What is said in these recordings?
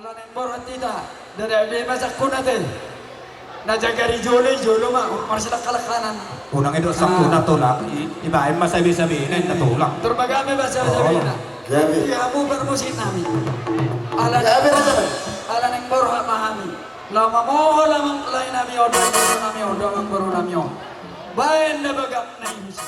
Alanin borotita dari masa kunate. Najagari jolo mah marsila kalakanan. Unang itu sakto natulak. Iba ay masabi-sabihin ay natulak. Terbagame bahasa sabihin na. Kamu bermusin nami. Alanin borha mahami. Lama mo lamang lain nami odo ang boro nami o. Bayan na bagap na imus.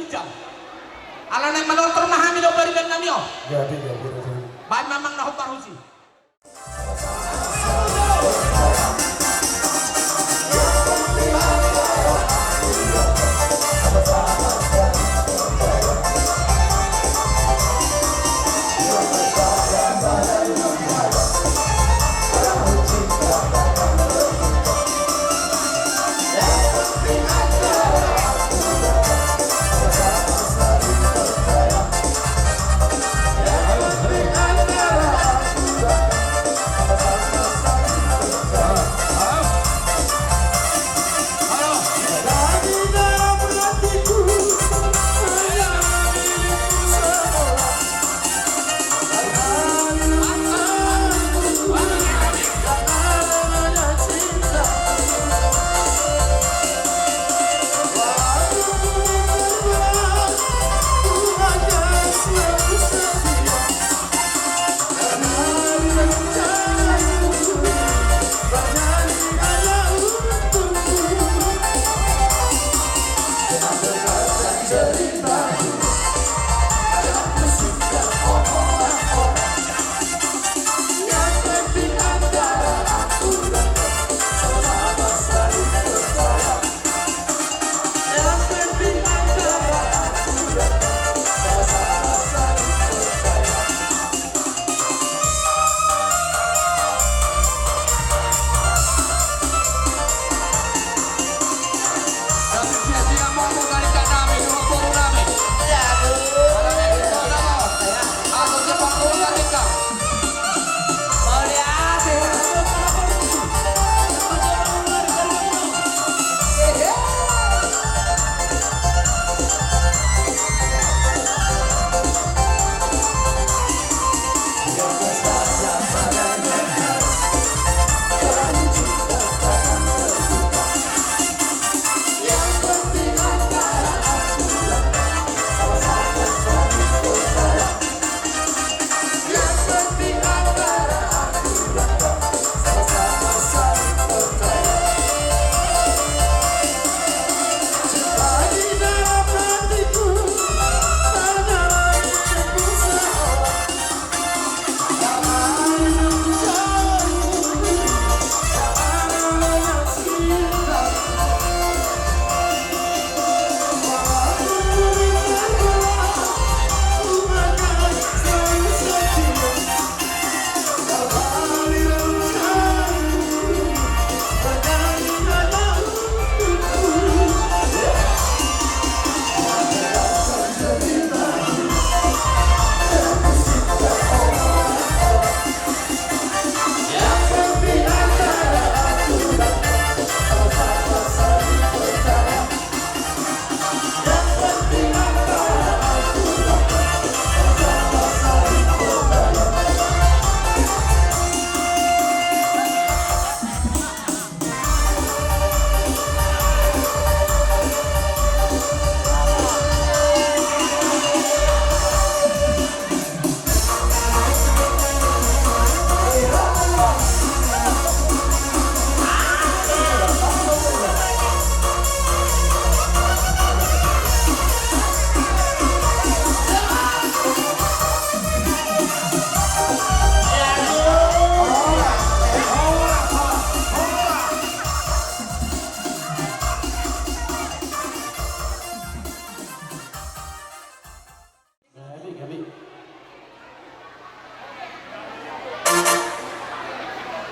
jam. Ala na malotor mahami daw barilan namyo. Jadi. Bahan mamang nahupar husi.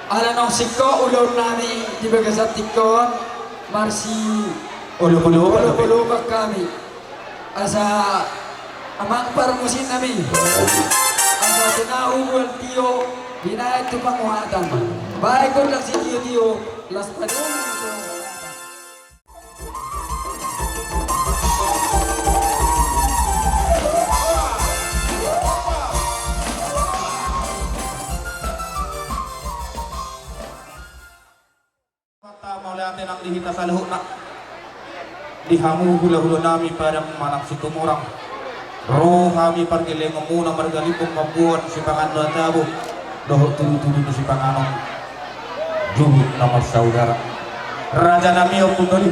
Alanong siko ulor nami di bagasat tikon marsi Ulo-ulo ka kami asa amang parmusin nami asa tinahubul tiyo binayad tu panguhatan baik ko lang si tiyo las padung natin ang lihita sa luho na dihamu hula-hula nami pada manang situmurang roh kami pargiling muna margalipong mabuhan si pangano at tabo doho tuloy-tuloy na si panganong juhit na magsaudara raja nami o punoli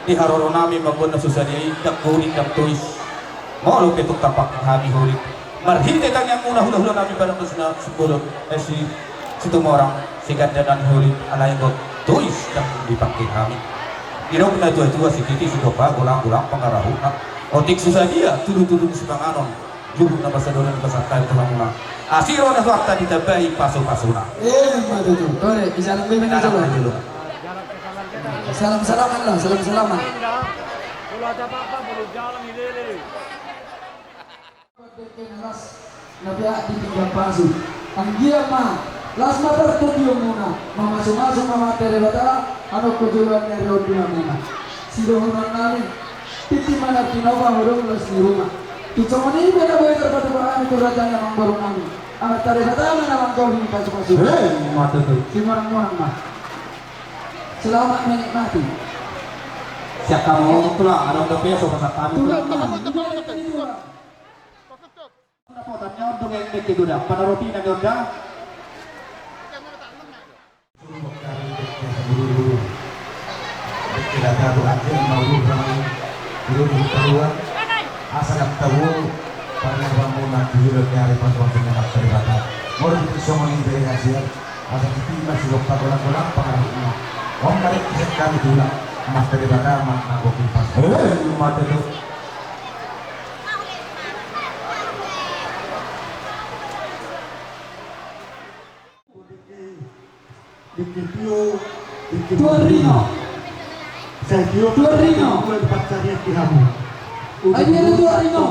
di haroro nami mabon na susadi dak hulit dak tuis mo petuk tapak kami hulit marhinte tang yang muna hula-hula nami barang na sebulot si tumorang si ganda dan hulit alay bot tuis dak dipakai kami irok na tua-tua si titi si dopa gulang-gulang pangarahu na otik susadi ya tudu-tudu si panganon juhuk na basadolan basatay tulang na asiro na wakta ditabai pasu-pasuna Madu tu. Korek, bisa lebih banyak dulu. Salam-salaman lah, salam-salaman. Kalau ada apa-apa boleh jalan ini deh. Nabiak di pinggang pasu. Ang dia mah, las mater tudio muna. Masuk-masuk mama tere bata, ano kejuruan dari odina muna. Sidohonan nami, titi mana kinova hurung los di rumah. Kicomoni beda boy terpatu bahan itu rajanya mangbaru nami. Amat tere bata mana mangkau ini pasu-pasu. mata tu Si orang-orang mah. Selamat menikmati. siap kamu tulang ada udah peso pasal kami tulang potanya untuk yang ini gitu dah pada roti dan udah tidak ada aja mau orang dulu keluar asal tahu pada bangunan dulu dari pasukan yang terlibat mau itu semua yang dari hasil asal itu masih lupa bola-bola pengaruhnya orang dari kami dulu mas terlibat amat aku kipas mata tu Tuan Rino. Tuan Rino. Ayo Tuan Rino.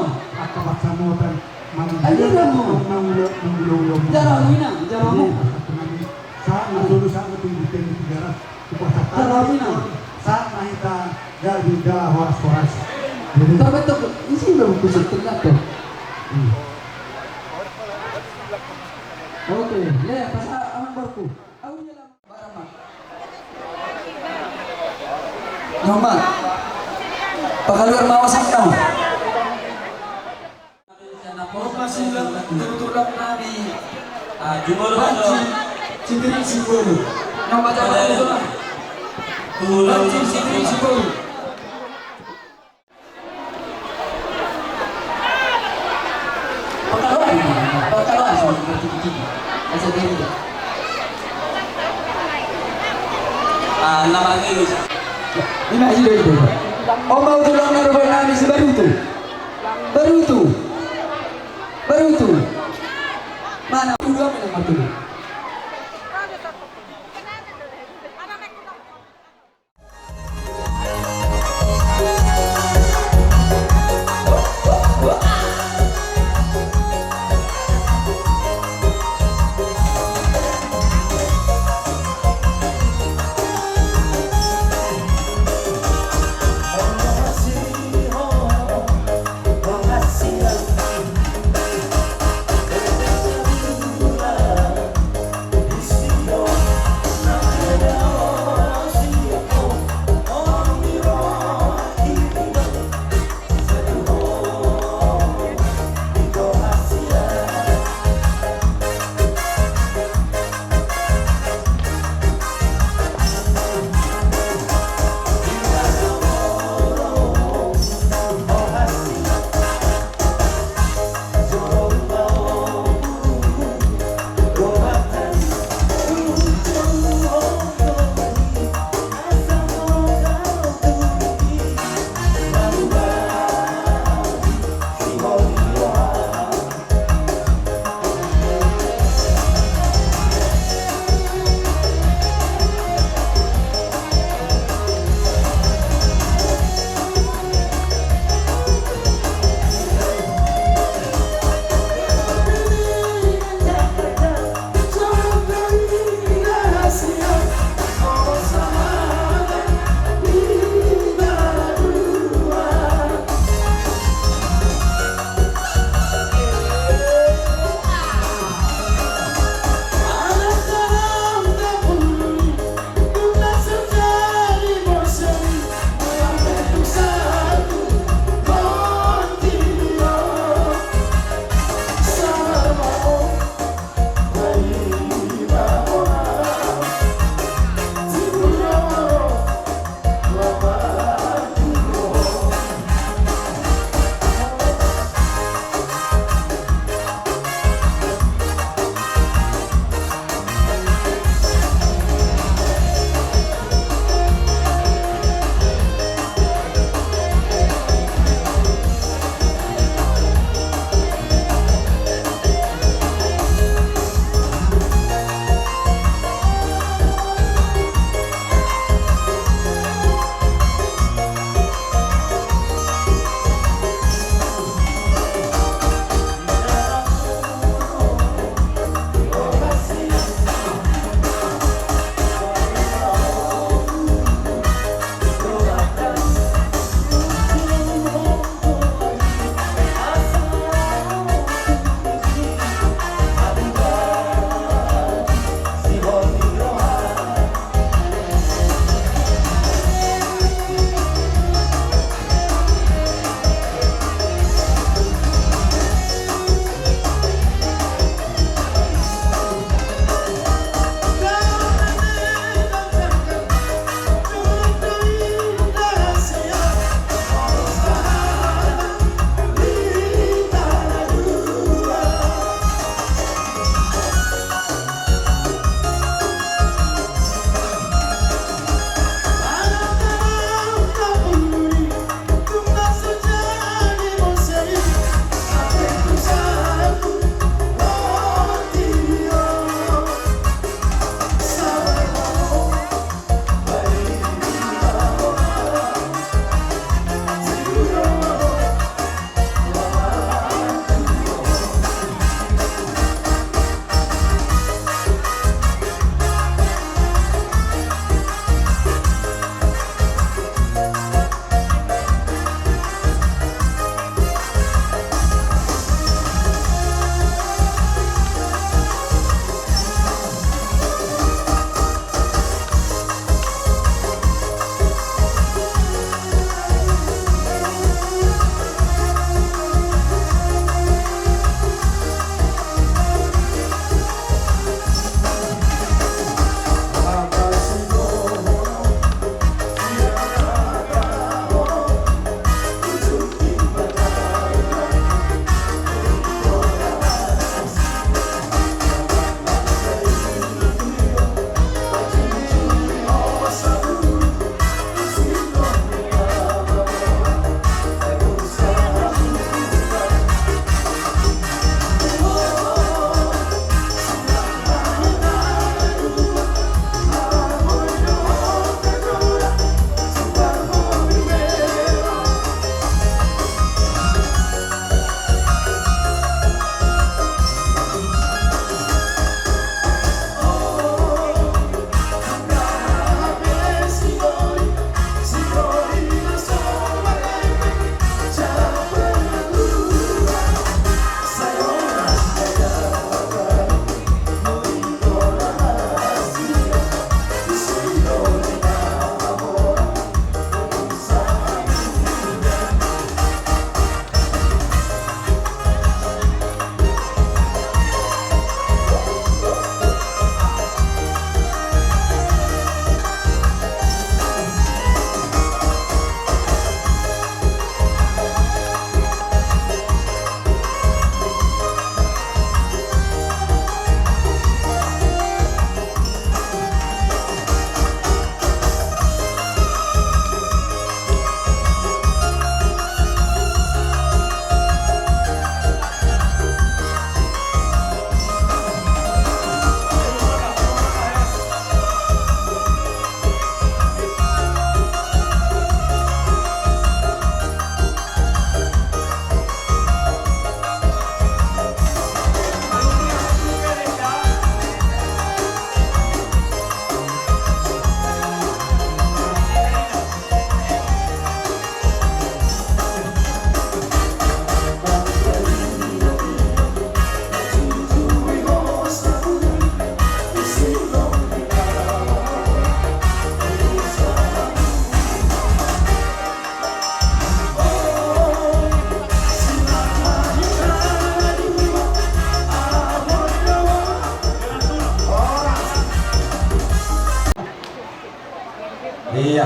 Ayo kamu. Jarang Wina, jarang mu. Tapi tu isi belum kusut tengah tu. Oke, ya pasal aman barku. Aku jalan barang. Nyoman. Pakaluar mawasan kamu. Masih tutulang nami. Banci, cindri sibulu. Nama jalan itu lah. Banci, cindri sibulu. Pakaluar semua bertiga-tiga. Masa dia ni. Nama ini. Ini aja itu. Oh mau tulang narobal nami sebaru tu. Baru tu. Mana dua nomor tu. Penghasilan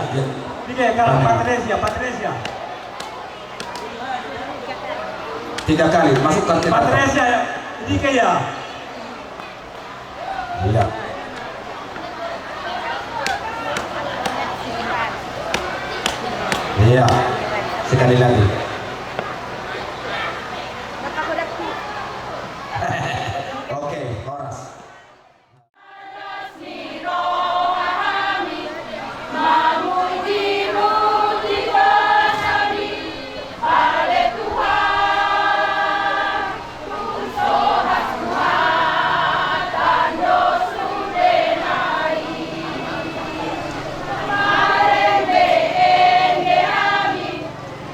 Ya. Tiga kali Patricia. 3 kali masuk kartu Patricia, tiga ya. Iya. Iya. Sekali lagi. Oke, Horas.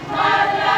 Marla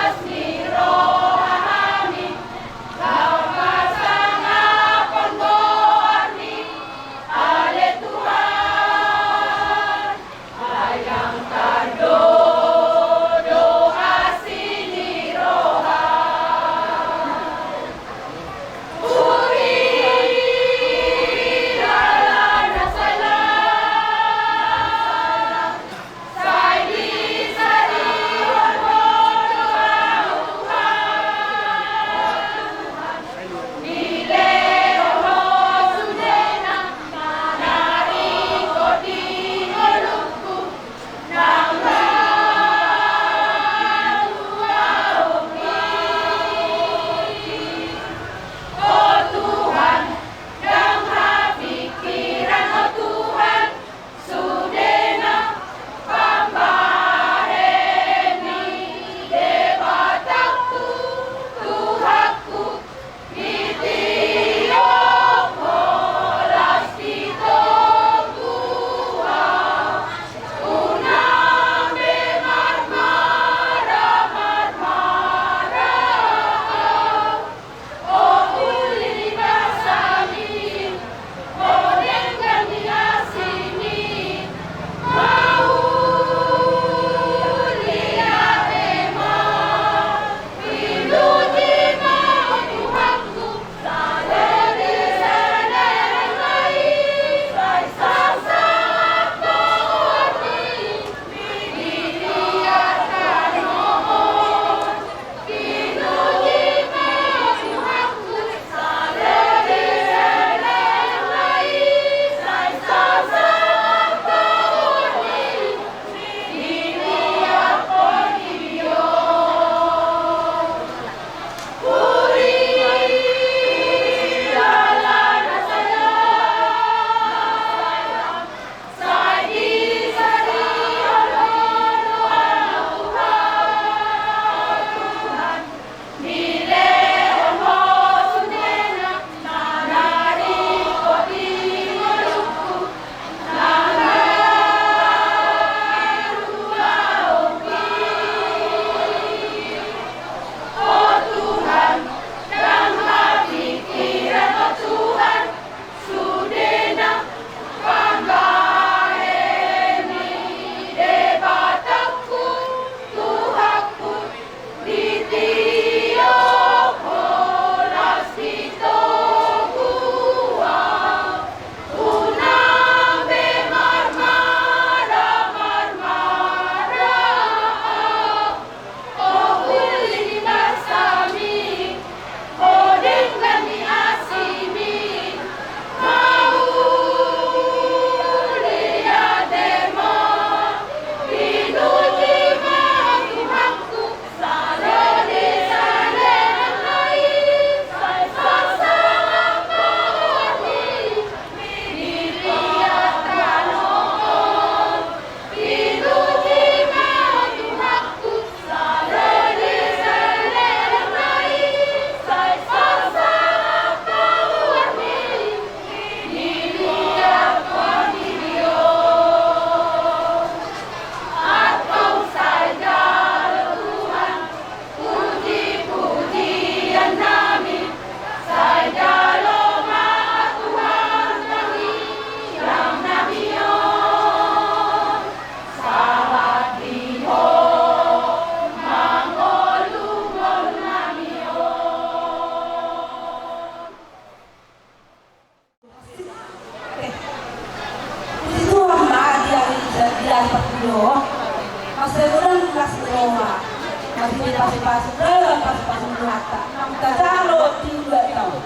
Masih pasang-pasang dalam pasang-pasang Hatta. Kita jalo tinggal tahu.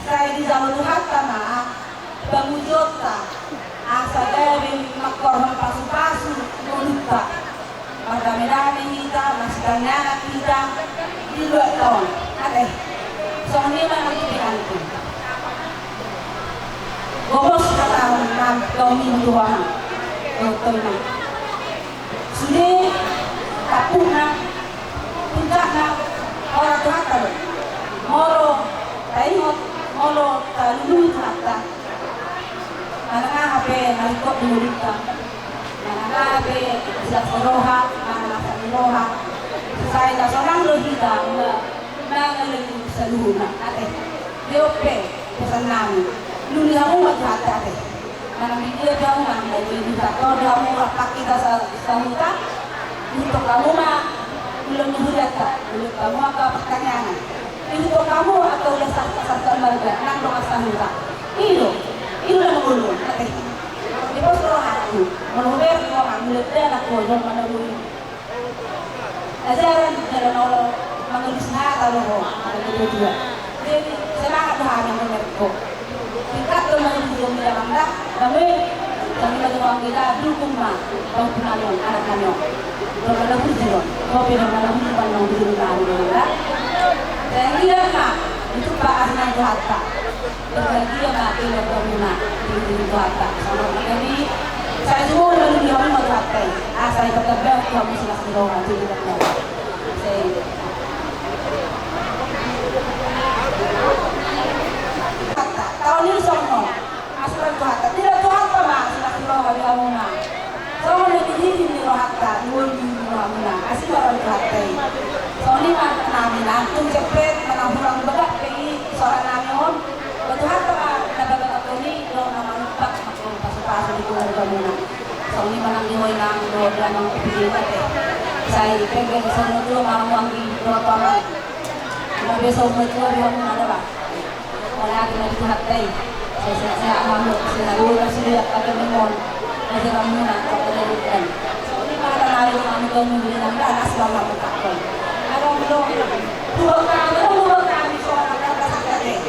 Saya di zaman Hatta mah bangujota asa dari makorhon pasang-pasang lupa. Pada medali kita masih tanya kita di 2 tahun. Ada. Soalnya mana kita itu. Gobos kata nam kami tuan. Betul nak. Sudah kapung nak puncak nak orang Tuhan tahu. Moro tayot moro talulu hatta. Anak apa nalikot diulita. Anak apa siap seroha, anak seroha. Saya dah seorang lohida na lagi seluruhnya. Ate, diope pesan nami. Luli kamu macam hatta ate. Karena dia jauh kan dari kita. Kalau kamu rapat kita sahuta, untuk kamu mah belum dihujat, belum kamu apa pertanyaan. Untuk kamu atau udah sah marga, nang doa sahuta. Itu lah mulu. Di pos roh aku, menuber kau ambil dan aku jangan mana dulu. Ajaran jalan Allah mengelis nada loh, ada kedua. Jadi semangat Tuhan yang menerko. Tingkat teman yang dalam dah, kami lagi orang kita dukung mah, kau penalon anak kami. Kalau ada hujur, kau pilih mana hujur pandang hujur dah. Dan dia mah itu Pak Asnan Hatta. Berbahagia mah pilih komuna di Hatta. Sama kami, saya semua lagi di orang Hatta. Saya bekerja kamu sudah sedoa di Hatta. Saya tahun ini semua asuran Hatta. Tidak Tuhan mah sudah sedoa di Amuna. Semua lagi di Hatta, di Amuna. Asal orang Hatta. Soalnya mah kami nantung cepet menanggulang berat pergi seorang namun betuhan apa dapat ini do nama lupa maklum pas di keluarga Muna. Soalnya menang di hoinang do dan mang pergi teh. Saya pegang semua dulu mau wangi do paman. Mau besok betul di Muna ada pak. Oleh aku lagi hatai. Saya amal saya dulu sudah ada memon. Ada Muna ada kan. Soalnya ada naik kami kamu bilang dah asal tak. Dua kali soal kata sakit.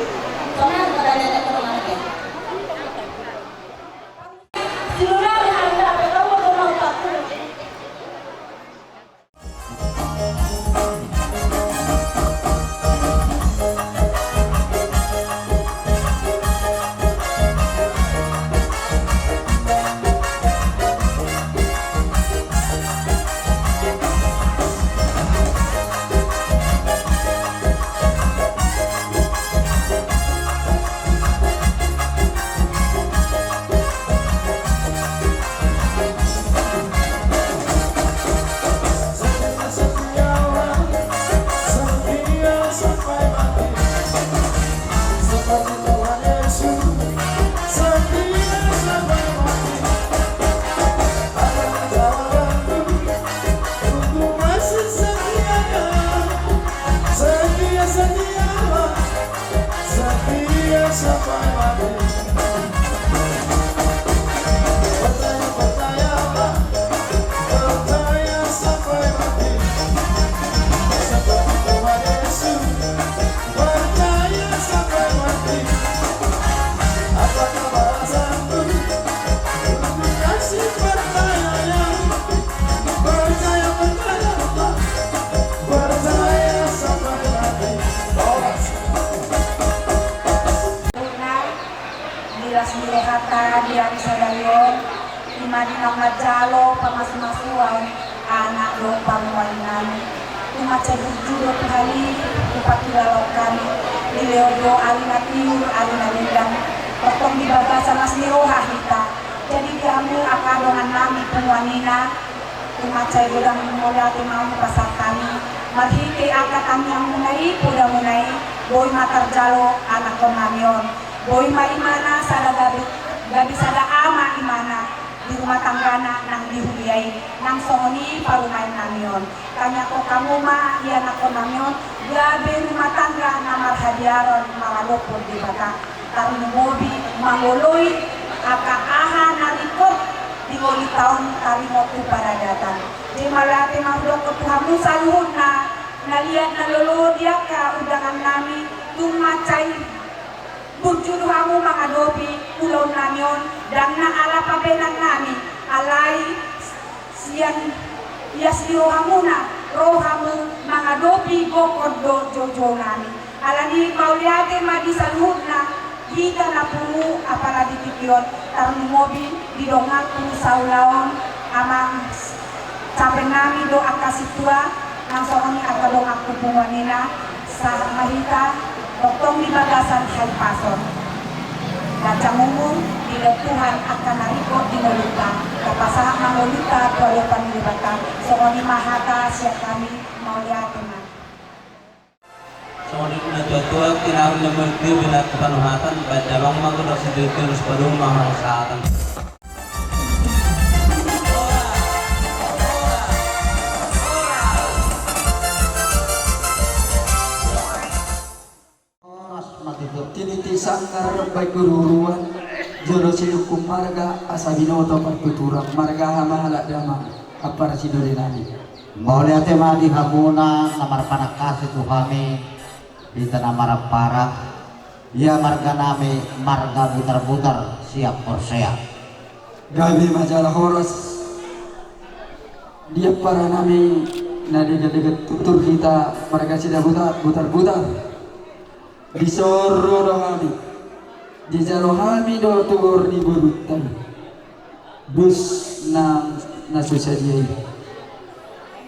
Soalnya pada ada kemana ke? Siluran ada apa tahu mau takut. Jalo pamas-masuan anak do pamwalinan umaca jujur kali upakilalo kami dileodo alina tiur alina lindang potong di bagasan asniroha kita jadi diambil akadongan nami pengwanina umaca godang memoliati mau pasar kami marhike akat kami yang munai kuda munai boy matar jalo anak konamion boy maimana sada gabi sada ama imana di rumah tanggana nang dihubiyai nang songoni parumain namion kanya ko kamu mah iya nako namion gabe rumah tangga namar hadiaron malalopon di bata tarung mobi mangoloi aka aha narikot tingoli taon kalimot tu para datang. Di malati maudok ketuhamu saluhut na naliat na lolo dia ka undangan nami tumacay bujur hamu mengadopi pulau namion dan na ala pabenan nami alai sian yas rohamu na rohamu mengadopi gokod do jojo nami alani mauliate madi saluhut na kita na puru apala di tipion tarnu mobil di dongang puru saulaon amang sampai nami do akasitua nang sooni akadong akupungan nila sa mahita doktong di bagasan halpason dan camumum bila Tuhan akan narikot di noluta kapasahak ng noluta tuwayo panilibatan sooni mahata siya kami mauliate man. Soalnya na tua kinahanglan naman kayo binat kapanuhatan baca bang magkudok si Diyos padung mahasatan. Tinitisan karambay kururuan Jolo sinukum marga asa binoto perkuturang marga hamahala damang apar siduri nami. Maulia tema di hamuna namar panakas itu kami di tanah marapara ya marga nami marga butar-butar siap persea Gabi majalah horas dia para nami na dekat-dekat tutur kita marga sida butar-butar di soro rohami di jalohami do tugur di burutan dus na susadiai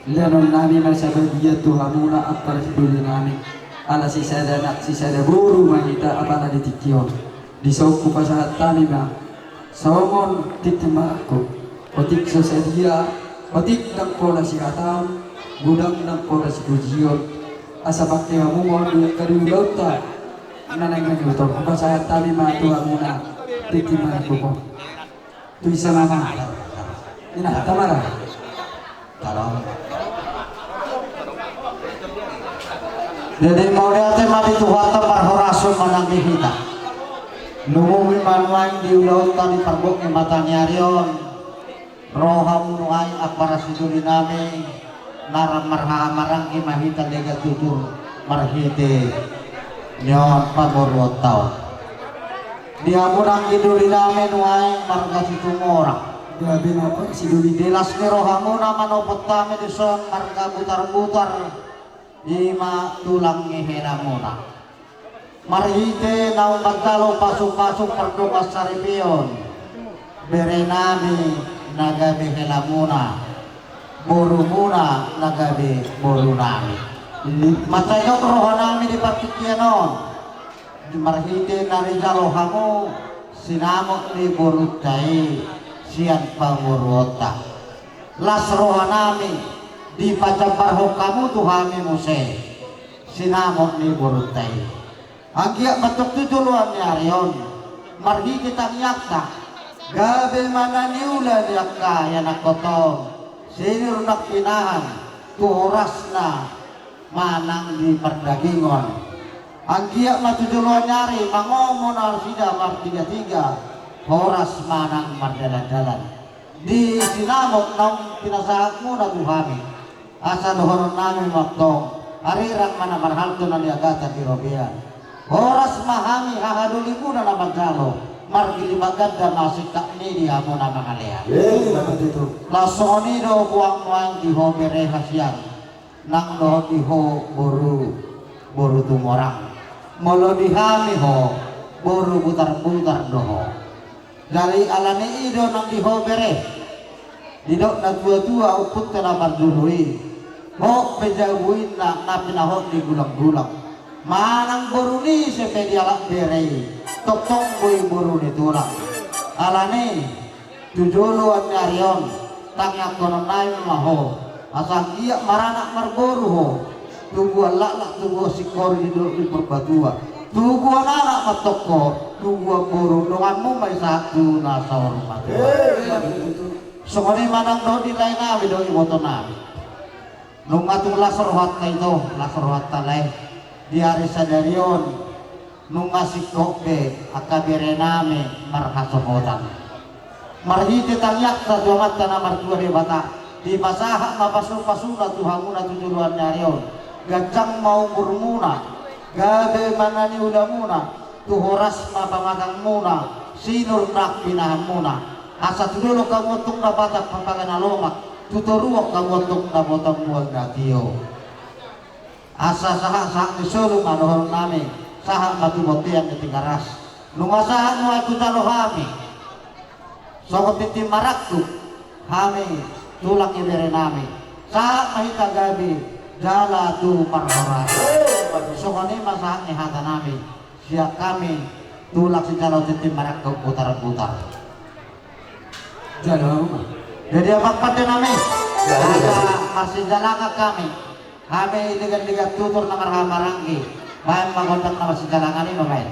lanon nami masabadia tuhamuna apar siduli nami ala sisada nak sisada buru mahita apala di tikion di sauku pasahat tami ma somon titima aku otik susadia otik nang pola sikatam gudang nang pola sikujion asa bakti hamumon di kariulauta nanang nagluto ko sa tali ma tuwa muna titima ko ko tu isa mama ina tamara kalau jadi maulia tema di tuhata parhorasun mananggi kita lumumi manuang di ulautan di parbok ni matanya rion roham nuai apara siduli nami naram marha marang imahita lega tutur marhite nyon pamurwot tau dia murang iduli namin nuai marga situmorang gabi na pa siduli dilas ni rohamuna manopot kami di son marga butar-butar ima tulang ngihena muna marhite naung magtalo pasok-pasok perdokas saripion bere nami nagabi helamuna buru muna nagabi buru nami matayok roh nami di patikyanon marhite narijalo hamu sinamok ni burutai sian pangurwota las roh nami di pacabarho kamu tuhami muse sinamok ni burutai agiak batok tutuluan ni arion marhite tangyakta gabi mana niula diakka yan akotong sinir nak pinahan tuhoras na manang di perdagingon anggiak matujuluan nyari mangomon arsida mar 33 horas manang mardalan-dalan di sinamok nang pinasahakmu na tuhami asa dohoron namin maktong arirang mana marhalto na niagata di Robian horas mahami hahadulimu na nabagdalo margili maganda masikak ni di hamo na mangalian lasoni do buang-buang di hobere hasian nang do di ho boru tumorang molo di hami ho boru butar-butar doho dari alani ido nang di ho bere didok na tua-tua uput ka na bardului ho pejabuin na napinahot di gulang-gulang manang boru ni sepedi alak bere tokong boy boru ni tulang alani tujulu at nyarion tangyak konon naim maho asang iya maranak marboru ho tunggu alak tunggu sikor di perbatua tunggu anak matoko tunggu boru donganmu may satu nasa hormat sungani manang do di lain nabi do imoto nabi nung atung lasorhat na ito lasorhat talay di hari sadarion nung asikok be akabire nami marhasohotan marhite tangyak sa duamat na martua de bata di masaha mapasupasuna tuhanguna tujuruan nyarion gajang mau murmuna gabe manani ulamuna tuhoras mapamagang muna sinur nak pinahan muna asa tudulok kamutung na batak papagan alomak tuturuok kamutung na botong muag natio asa saha disulong anohon nami saha matimotian itingaras lumasahan mo ay kutalohami sokot iti maraktuk hami tulang ibere nami saha mahita gabi jala tu parhoran sokoni masahan ni hata nami siap kami tulak si jalo iti maraktuk putar-putar Jalo. jadi apa pada nami ada masih jalaka kami ligat-ligat tutur na marhamaranggi bahan magontak na masih jalangan ini main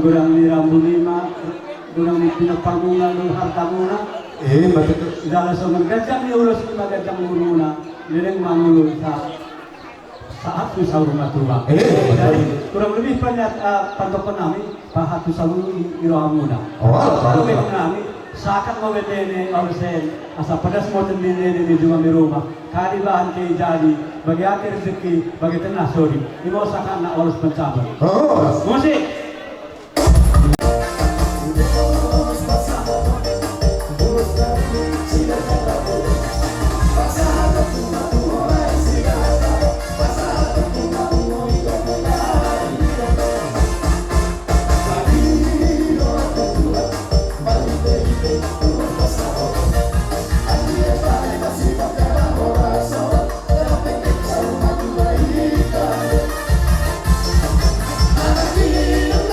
Durang ni rambu lima, durang ni pinaparmuna ng hartamuna. Betul. Dahil sa magandang ni ulos ni magandang muna, nilang mamulol sa hatu sa rumah tua. Jadi kurang lebih banyak pantokan namin hatu sa rumah irohamuna. Kalau memang namin sakat mawetene olsen asa pada semua tembine di juga di rumah. Kali bahan kay jadi bagi akhir rezeki bagi tengah sorry. Imo sakat na olos pencabar. Musik. Anak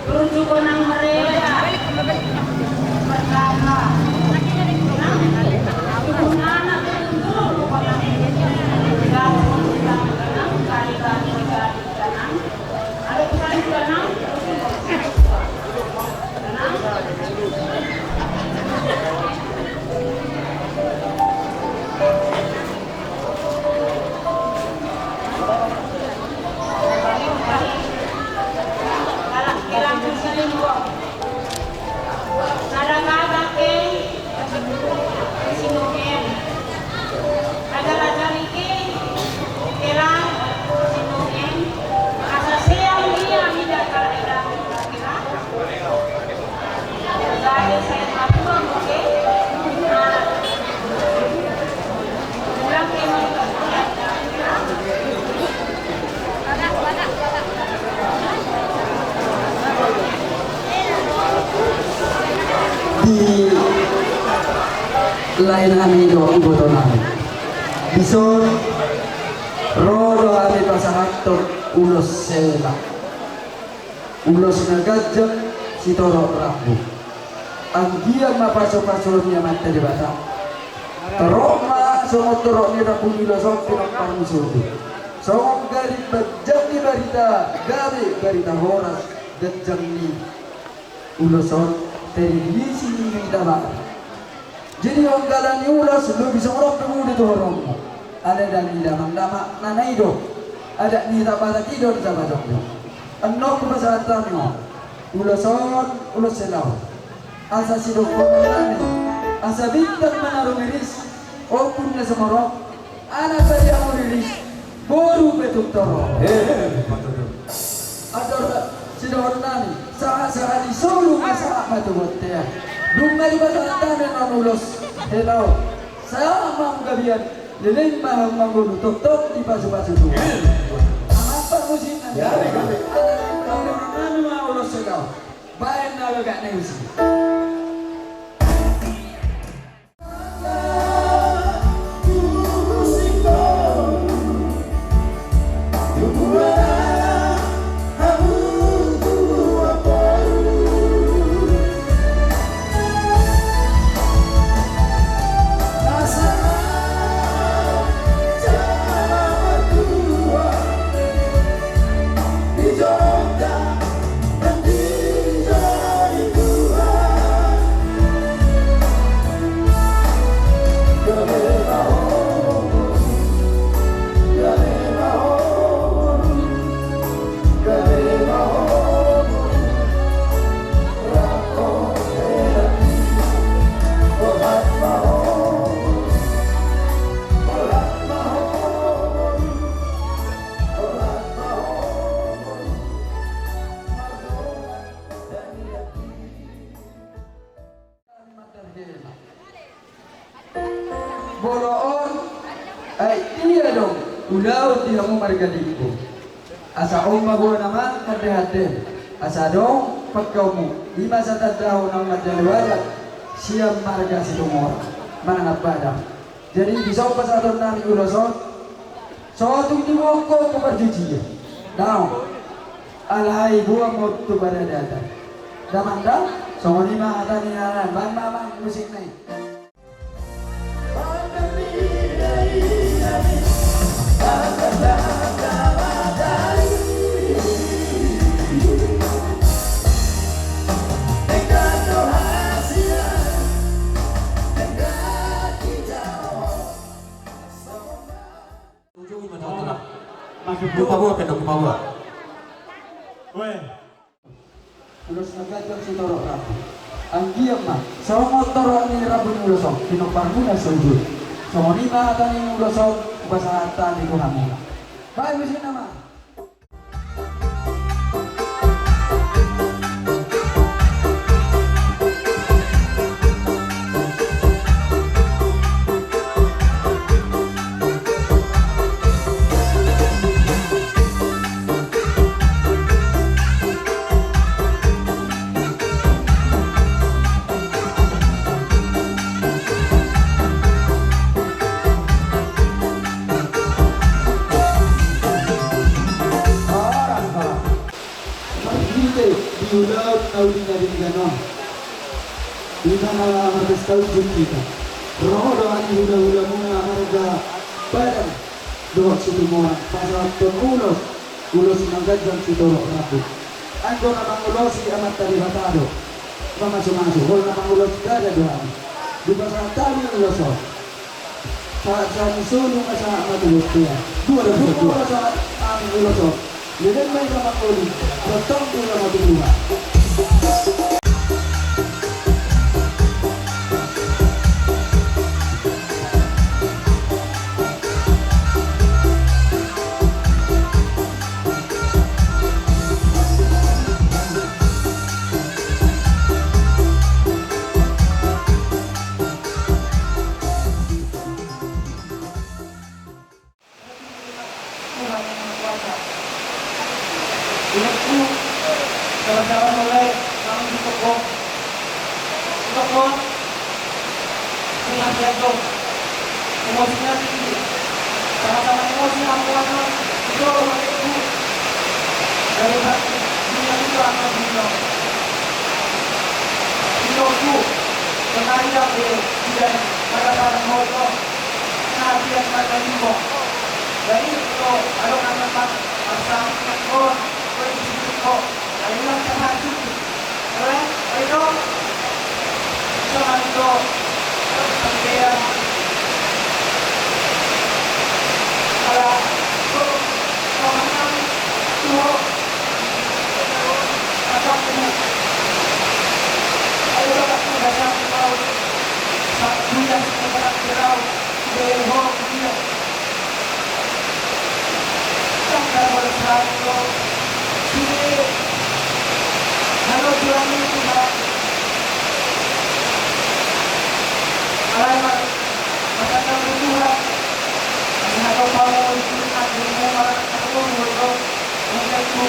Rujukan ng mereka pertama anak itu ada pesan tanam di lain kami do ibu tonami bison rodo kami pasahaktor ulos sela ulos nagajak si toro rabu ang dia mapasok-pasok niya mata di bata teroma somot toro ni rabu nilosok pinapang sudu somot garit bajak di barita gabi barita horas gajang ni ulosot televisi ini dalam. Jadi orang galan ulas lu bisa orang pemuda tu orang. Ada dan di dalam nama nana hidup. Ada ni tak pada tidur sama dokter. Enok kesehatan ni. Ulas selau. Asa si dokter nani. Asa bintang menaruh miris. Opun na sama orang. Anak saya mau rilis. Baru betul toro. Ada si dokter nani. Saat-saat di solo masalah matu botea. Dungai batatan na ulos. Hello. Saya mau gabian. Leleng mahal manggulu tok di pasu-pasu tu. Apa musim nanti? Kalau mana mau ulos segau. Baik nak gak neusi. Boloon ay iya dong ulau dia mau margaliku asa om mago naman kadehade asa dong pagkamu di masa tadahon ng madaliwalat siyang marga si tumor mananap pada jadi bisa pasaton namin uloson so tungtiwong ko kumarjujiya daw alhay buwang mo ito baradada damanda so ni mga taninaran bang musik na Lupa buah pendok lupa buah. ulos nagajak si toro rabu ang giyam na sa mga toro ni rabu ni ulosong pinagparmuna sa ujud sa mga lima atan ni ulosong basahatan ni Tuhan nila baik musim nama naulinya din ganon. Di mana harus tahu kita. Roh doa hula-hula muna harga badan doa situmora pasal ulos ulos nanggajan si dorok rabu. Anggo na mangulos si amat tadi hatado. Masuk-masuk. Kalau na mangulos kada doa. Di pasal tali uloso. Sa sulong sa matulog siya. Dua sa aming uloso. Yan may kamakuli. Totong dula matuluha. Sama-sama mulai kami di toko dengan jantung emosinya tinggi sama-sama emosi amuannya itu dari hati dunia itu akan bingung bingung kenali yang dan pada moto nanti yang pada bingung jadi itu ada anak-anak asal kok kok ayunan sa hati. Alright? Ito. Sama ito. Kaya para pamahaman tuho asak mo. Ayaw ba ako dasang ikaw sa dulas na karakiraw dahil ho niya. Ang karabal sa ito. Sige. Halo juang itu pak, alamat masyarakat berdua, halo kalau itu ada orang atau orang mengaku,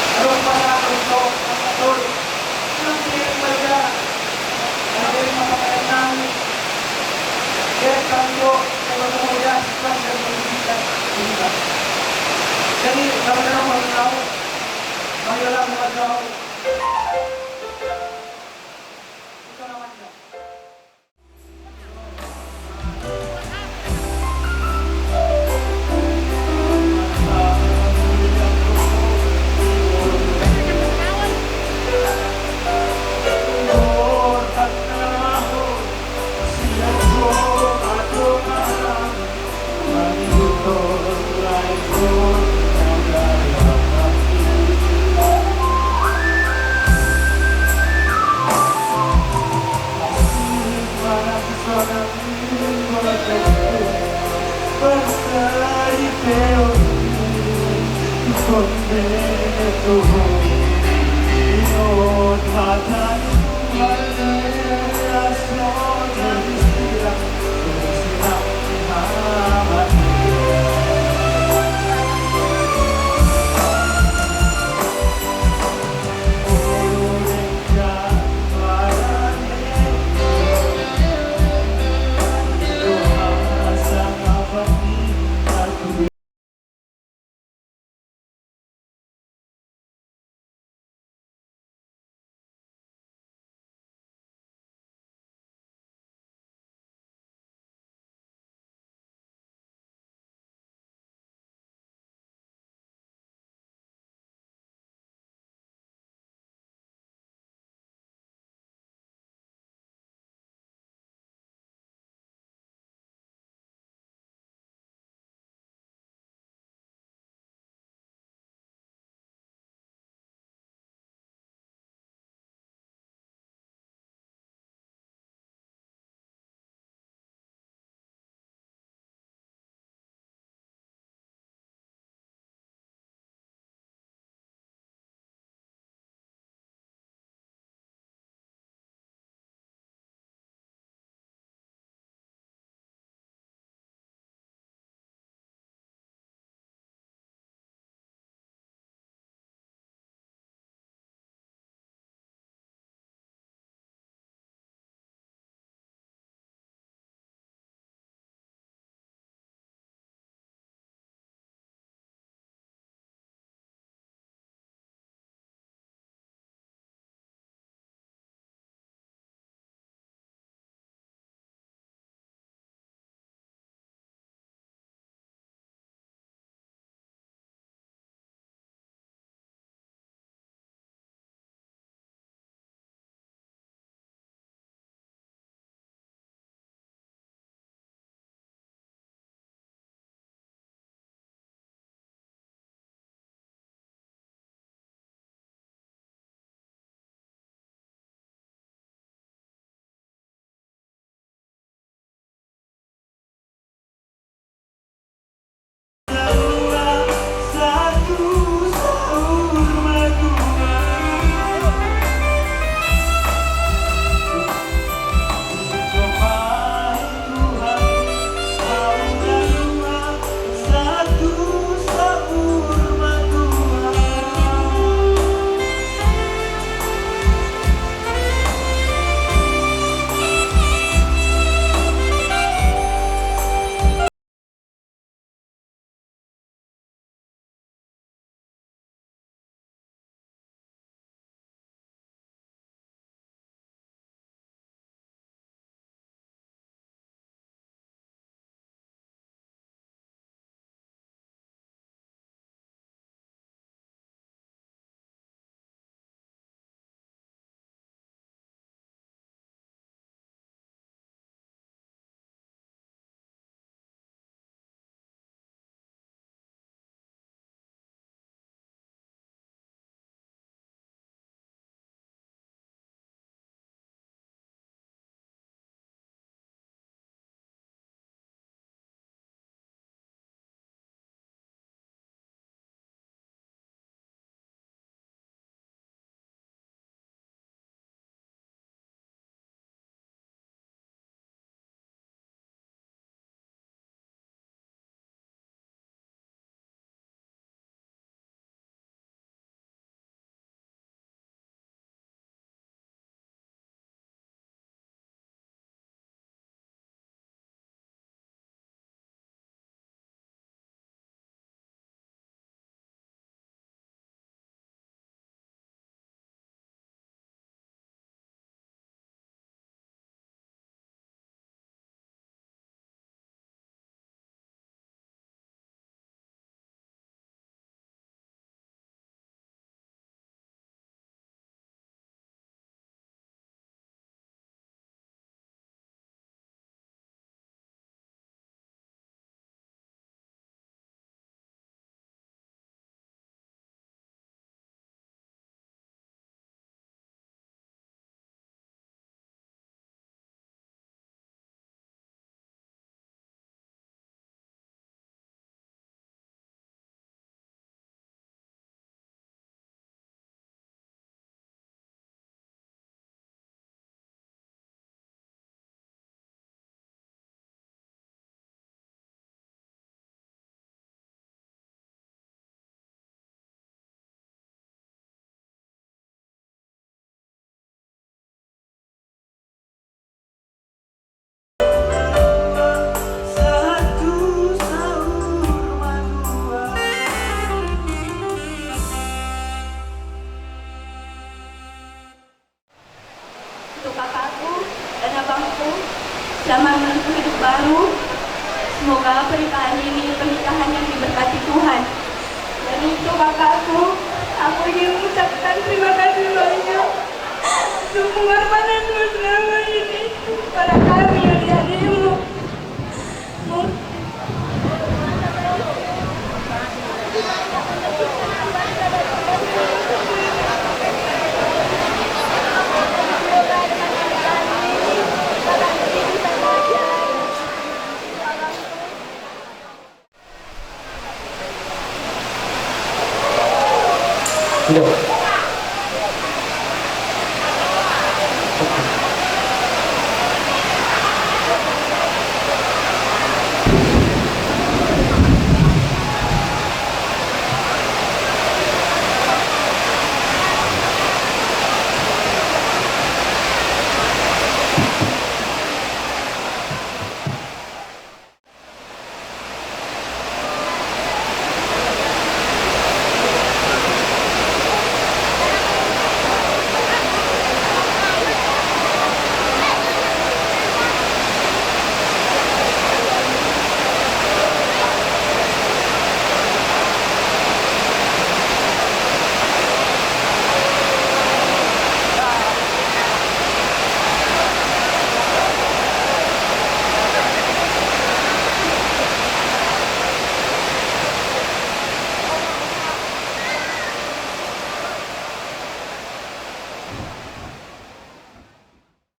halo para untuk atau nanti mereka ada masyarakat nami, dia kalau kemudian setelah dan pendidikan juga. Jadi kalau mau tahu Marilah mengajar Sudah.